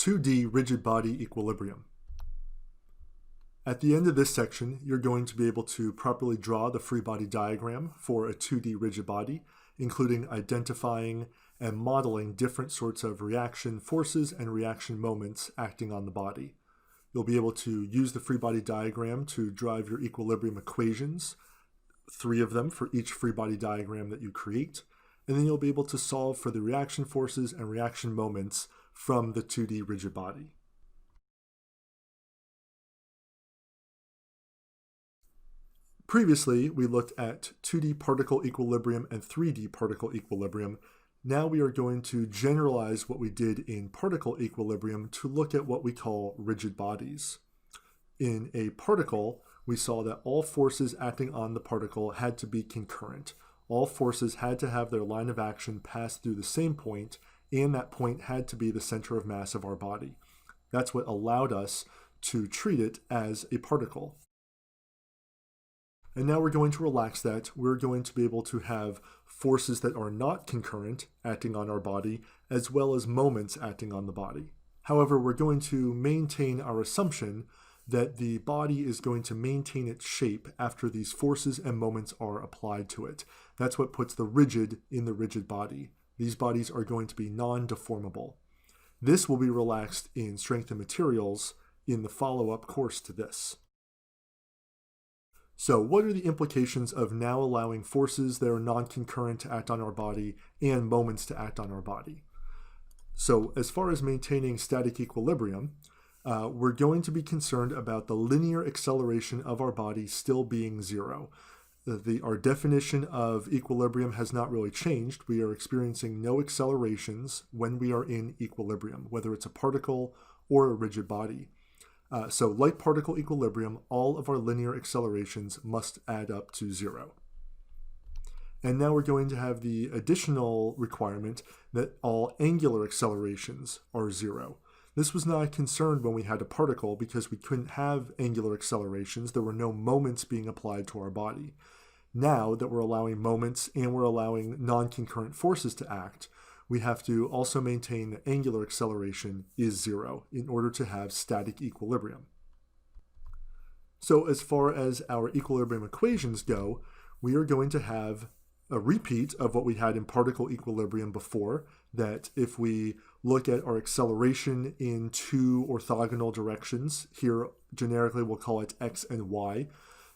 2D rigid body equilibrium. At the end of this section, you're going to be able to properly draw the free body diagram for a 2D rigid body, including identifying and modeling different sorts of reaction forces and reaction moments acting on the body. You'll be able to use the free body diagram to drive your equilibrium equations, 3 of them for each free body diagram that you create, and then you'll be able to solve for the reaction forces and reaction moments from the 2D rigid body. Previously, we looked at 2D particle equilibrium and 3D particle equilibrium. Now we are going to generalize what we did in particle equilibrium to look at what we call rigid bodies. In a particle, we saw that all forces acting on the particle had to be concurrent. All forces had to have their line of action pass through the same point, and that point had to be the center of mass of our body. That's what allowed us to treat it as a particle. And now we're going to relax that. We're going to be able to have forces that are not concurrent acting on our body, as well as moments acting on the body. However, we're going to maintain our assumption that the body is going to maintain its shape after these forces and moments are applied to it. That's what puts the rigid in the rigid body. These bodies are going to be non-deformable. This will be relaxed in strength and materials in the follow-up course to this. So what are the implications of now allowing forces that are non-concurrent to act on our body and moments to act on our body? So as far as maintaining static equilibrium, we're going to be concerned about the linear acceleration of our body still being 0. Our definition of equilibrium has not really changed. We are experiencing no accelerations when we are in equilibrium, whether it's a particle or a rigid body. So like particle equilibrium, all of our linear accelerations must add up to 0. And now we're going to have the additional requirement that all angular accelerations are 0. This was not a concern when we had a particle because we couldn't have angular accelerations. There were no moments being applied to our body. Now that we're allowing moments and we're allowing non-concurrent forces to act, we have to also maintain that angular acceleration is 0 in order to have static equilibrium. So as far as our equilibrium equations go, we are going to have a repeat of what we had in particle equilibrium before, that if we look at our acceleration in 2 orthogonal directions, here generically we'll call it x and y,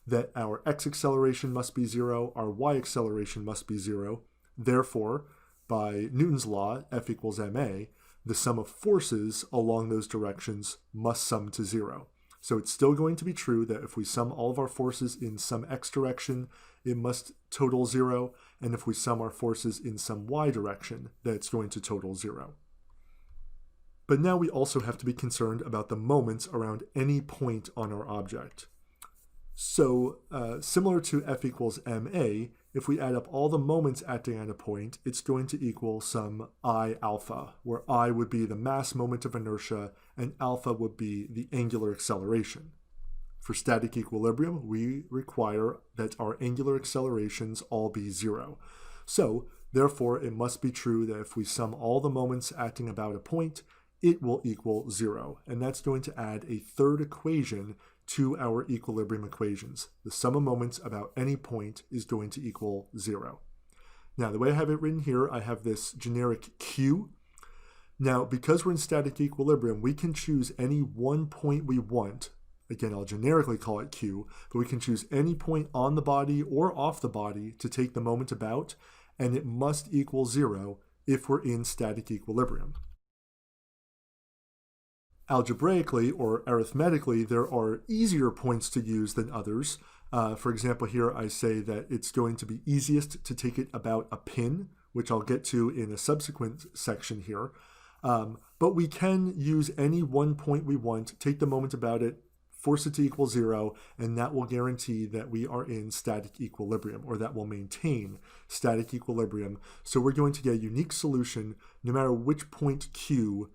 that our x acceleration must be 0, our y acceleration must be 0. Therefore, by Newton's law, F equals ma, the sum of forces along those directions must sum to 0. So it's still going to be true that if we sum all of our forces in some x direction, it must total 0, and if we sum our forces in some y direction, that's going to total 0. But now we also have to be concerned about the moments around any point on our object. So similar to F equals ma, if we add up all the moments acting at a point, it's going to equal some I alpha, where I would be the mass moment of inertia and alpha would be the angular acceleration. For static equilibrium, we require that our angular accelerations all be 0. So therefore, it must be true that if we sum all the moments acting about a point, it will equal 0. And that's going to add a third equation to our equilibrium equations. The sum of moments about any point is going to equal 0. Now, the way I have it written here, I have this generic Q. Now, because we're in static equilibrium, we can choose any one point we want. Again, I'll generically call it Q, but we can choose any point on the body or off the body to take the moment about, and it must equal 0 if we're in static equilibrium. Algebraically or arithmetically, there are easier points to use than others. For example, here I say that it's going to be easiest to take it about a pin, which I'll get to in a subsequent section here. But we can use any one point we want, take the moment about it, force it to equal 0, and that will guarantee that we are in static equilibrium, or that will maintain static equilibrium. So we're going to get a unique solution no matter which point Q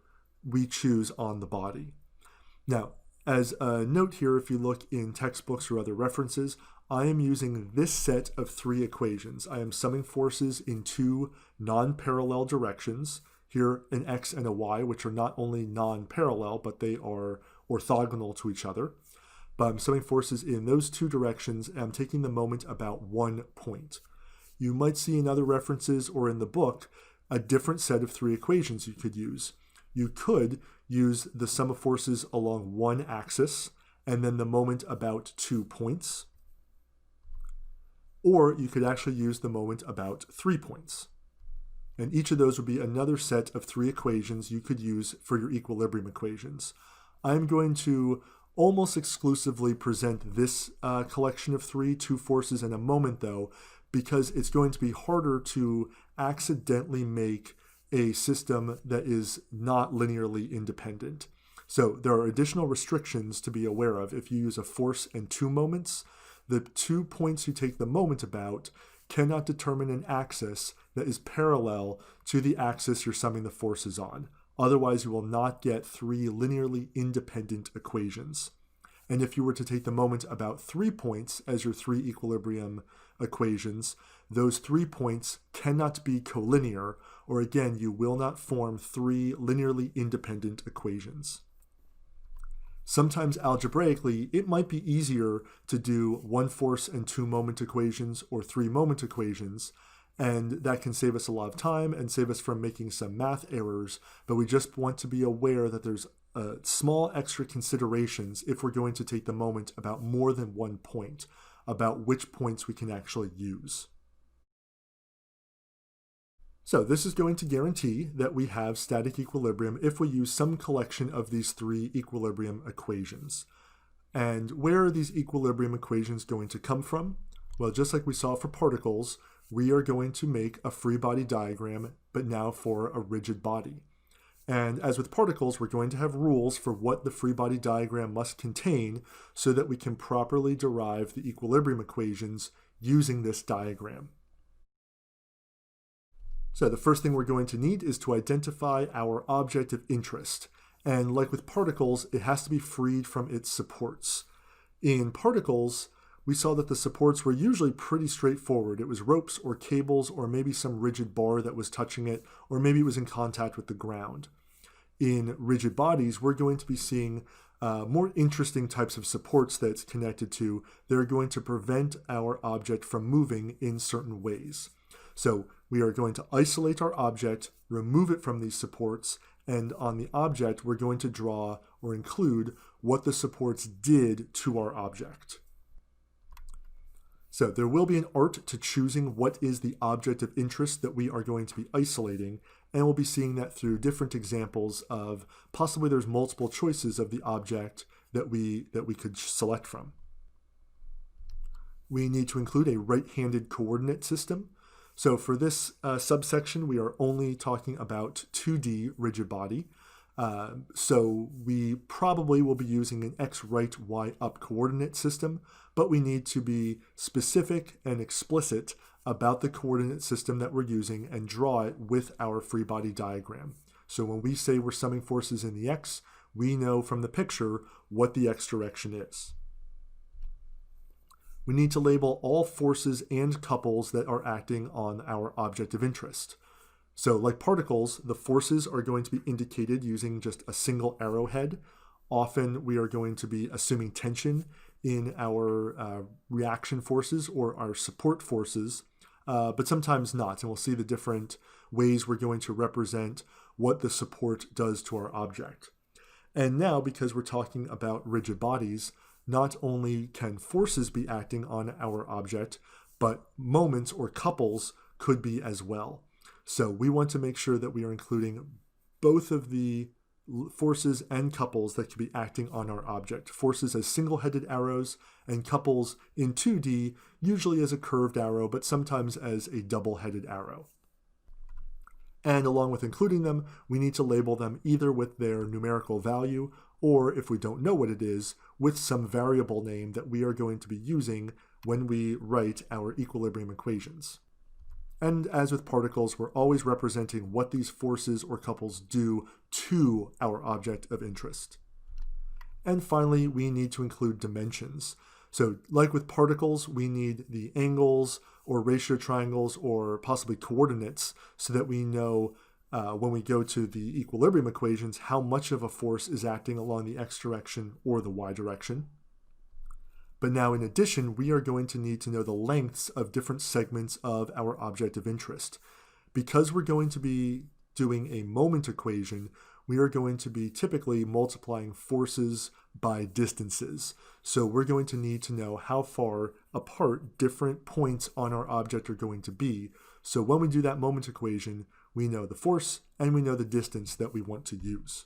we choose on the body. Now, as a note here, if you look in textbooks or other references, I am using this set of 3 equations. I am summing forces in 2 non-parallel directions. here an x and a y, which are not only non-parallel, but they are orthogonal to each other. But I'm summing forces in those two directions, and I'm taking the moment about 1 point. You might see in other references or in the book a different set of 3 equations you could use. You could use the sum of forces along one axis and then the moment about 2 points. Or you could actually use the moment about 3 points. And each of those would be another set of 3 equations you could use for your equilibrium equations. I'm going to almost exclusively present this collection of 3, 2 forces and a moment though, because it's going to be harder to accidentally make a system that is not linearly independent. So there are additional restrictions to be aware of. If you use a force and 2 moments, the 2 points you take the moment about cannot determine an axis that is parallel to the axis you're summing the forces on. Otherwise, you will not get 3 linearly independent equations. And if you were to take the moment about 3 points as your 3 equilibrium equations, those 3 points cannot be collinear, or again, you will not form 3 linearly independent equations. Sometimes algebraically, it might be easier to do 1 force and 2 moment equations or 3 moment equations, and that can save us a lot of time and save us from making some math errors, but we just want to be aware that there's small extra considerations if we're going to take the moment about more than 1 point, about which points we can actually use. So this is going to guarantee that we have static equilibrium if we use some collection of these 3 equilibrium equations. And where are these equilibrium equations going to come from? Well, just like we saw for particles, we are going to make a free body diagram, but now for a rigid body. And as with particles, we're going to have rules for what the free body diagram must contain so that we can properly derive the equilibrium equations using this diagram. So the first thing we're going to need is to identify our object of interest. And like with particles, it has to be freed from its supports. In particles, we saw that the supports were usually pretty straightforward. It was ropes or cables or maybe some rigid bar that was touching it, or maybe it was in contact with the ground. In rigid bodies, we're going to be seeing more interesting types of supports that it's connected to. They're going to prevent our object from moving in certain ways. So we are going to isolate our object, remove it from these supports, and on the object, we're going to draw or include what the supports did to our object. So there will be an art to choosing what is the object of interest that we are going to be isolating, and we'll be seeing that through different examples of possibly there's multiple choices of the object that we could select from. We need to include a right-handed coordinate system. So for this subsection, we are only talking about 2D rigid body. So we probably will be using an x, right, y, up coordinate system, but we need to be specific and explicit about the coordinate system that we're using and draw it with our free body diagram. So when we say we're summing forces in the x, we know from the picture what the x direction is. We need to label all forces and couples that are acting on our object of interest. So like particles, the forces are going to be indicated using just a single arrowhead. Often we are going to be assuming tension in our reaction forces or our support forces, but sometimes not. And we'll see the different ways we're going to represent what the support does to our object. And now, because we're talking about rigid bodies, not only can forces be acting on our object, but moments or couples could be as well. So we want to make sure that we are including both of the forces and couples that could be acting on our object. Forces as single-headed arrows and couples in 2D, usually as a curved arrow, but sometimes as a double-headed arrow. And along with including them, we need to label them either with their numerical value or, if we don't know what it is, with some variable name that we are going to be using when we write our equilibrium equations. And as with particles, we're always representing what these forces or couples do to our object of interest. And finally, we need to include dimensions. So like with particles, we need the angles or ratio triangles or possibly coordinates so that we know when we go to the equilibrium equations, how much of a force is acting along the x direction or the y direction. But now in addition, we are going to need to know the lengths of different segments of our object of interest. Because we're going to be doing a moment equation, we are going to be typically multiplying forces by distances. So we're going to need to know how far apart different points on our object are going to be. So when we do that moment equation, we know the force and we know the distance that we want to use.